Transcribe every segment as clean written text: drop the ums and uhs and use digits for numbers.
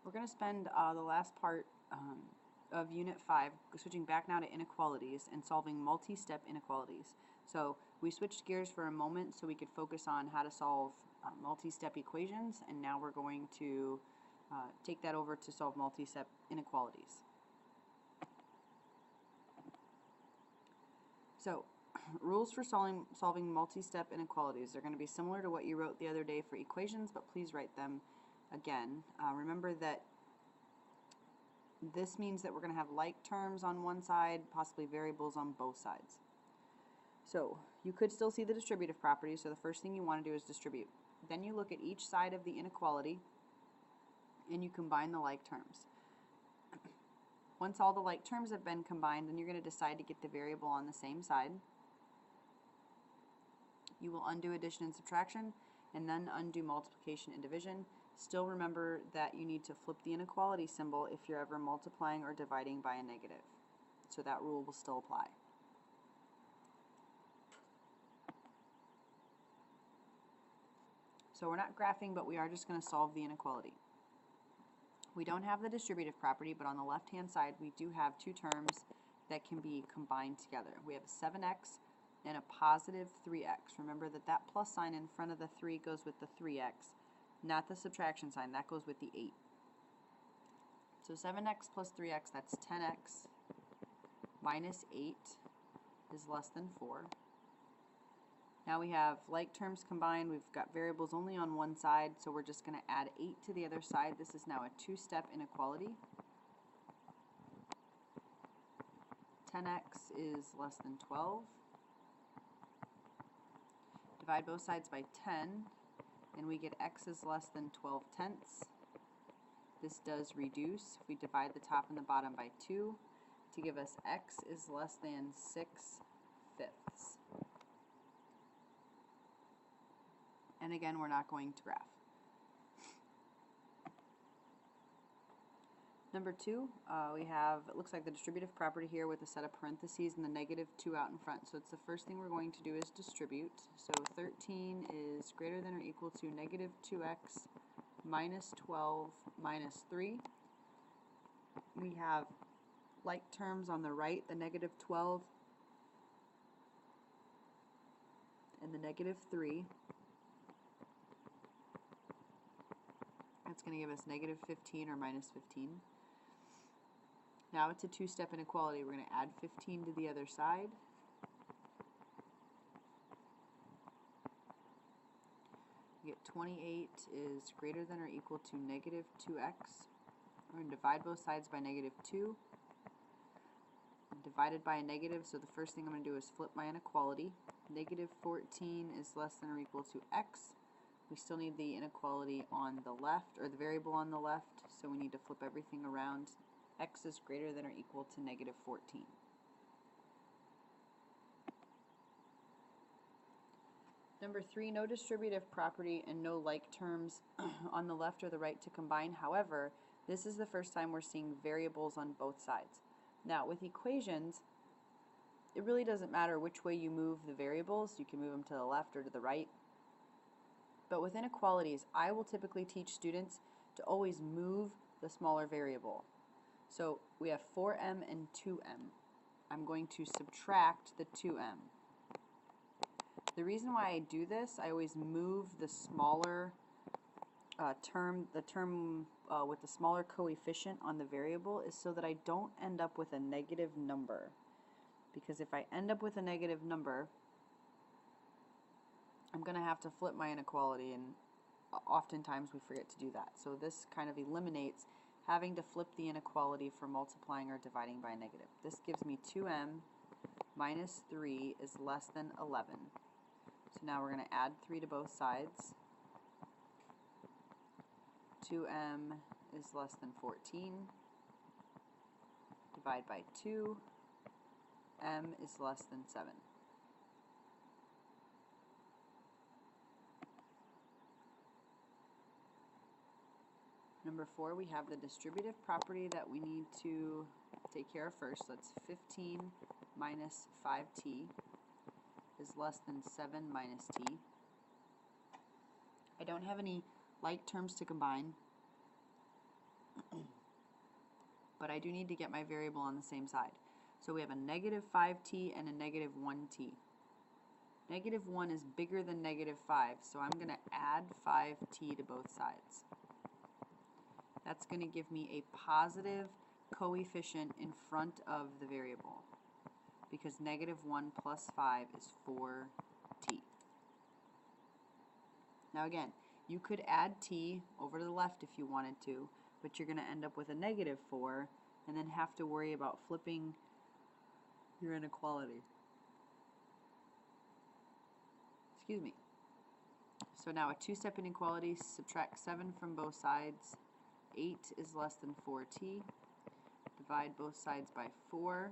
We're going to spend the last part of Unit 5 switching back now to inequalities and solving multi-step inequalities. So we switched gears for a moment so we could focus on how to solve multi-step equations, and now we're going to take that over to solve multi-step inequalities. So rules for solving multi-step inequalities are going to be similar to what you wrote the other day for equations, but please write them again. Remember that this means that we're going to have like terms on one side, possibly variables on both sides. So you could still see the distributive property, so the first thing you want to do is distribute. Then you look at each side of the inequality and you combine the like terms. Once all the like terms have been combined, then you're going to decide to get the variable on the same side. You will undo addition and subtraction and then undo multiplication and division. Still remember that you need to flip the inequality symbol if you're ever multiplying or dividing by a negative. So that rule will still apply. So we're not graphing, but we are just going to solve the inequality. We don't have the distributive property, but on the left-hand side we do have two terms that can be combined together. We have a 7x and a positive 3x. Remember that that plus sign in front of the 3 goes with the 3x, not the subtraction sign. That goes with the 8. So 7x plus 3x, that's 10x minus 8 is less than 4. Now we have like terms combined. We've got variables only on one side, so we're just going to add 8 to the other side. This is now a two-step inequality. 10x is less than 12. Divide both sides by 10, and we get x is less than 12/10. This does reduce if we divide the top and the bottom by 2 to give us x is less than 6/5. And again, we're not going to graph. Number 2, we have, it looks like the distributive property here with a set of parentheses and the -2 out in front. So it's the first thing we're going to do is distribute. So 13 is greater than or equal to -2x minus 12 minus 3. We have like terms on the right, the -12 and the -3. That's going to give us -15 or minus 15. Now it's a two-step inequality. We're going to add 15 to the other side. We get 28 is greater than or equal to -2x. We're going to divide both sides by -2. Divided by a negative, so the first thing I'm going to do is flip my inequality. -14 is less than or equal to x. We still need the inequality on the left, or the variable on the left, so we need to flip everything around. X is greater than or equal to -14. Number 3, no distributive property and no like terms on the left or the right to combine. However, this is the first time we're seeing variables on both sides. Now, with equations, it really doesn't matter which way you move the variables. You can move them to the left or to the right. But with inequalities, I will typically teach students to always move the smaller variable. So we have 4m and 2m. I'm going to subtract the 2m. The reason why I do this, I always move the smaller term with the smaller coefficient on the variable, is so that I don't end up with a negative number. Because if I end up with a negative number, I'm going to have to flip my inequality, and oftentimes we forget to do that. So this kind of eliminates having to flip the inequality for multiplying or dividing by a negative. This gives me 2m minus 3 is less than 11. So now we're going to add 3 to both sides. 2m is less than 14. Divide by 2. M is less than 7. Number 4, we have the distributive property that we need to take care of first. That's 15 minus 5t is less than 7 minus t. I don't have any like terms to combine. but I do need to get my variable on the same side. So we have a negative 5t and a negative 1t. Negative 1 is bigger than negative 5, so I'm going to add 5t to both sides. That's going to give me a positive coefficient in front of the variable, because negative 1 plus 5 is 4t. Now again, you could add t over to the left if you wanted to, but you're going to end up with a negative 4 and then have to worry about flipping your inequality. Excuse me. So now a two-step inequality, subtract 7 from both sides. 8 is less than 4t. Divide both sides by 4.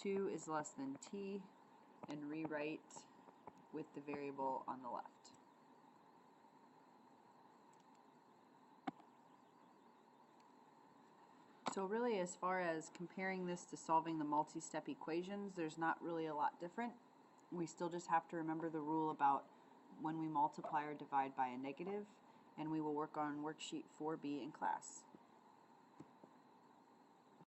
2 is less than t, and rewrite with the variable on the left. So really, as far as comparing this to solving the multi-step equations, there's not really a lot different. We still just have to remember the rule about when we multiply or divide by a negative, and we will work on worksheet 4B in class.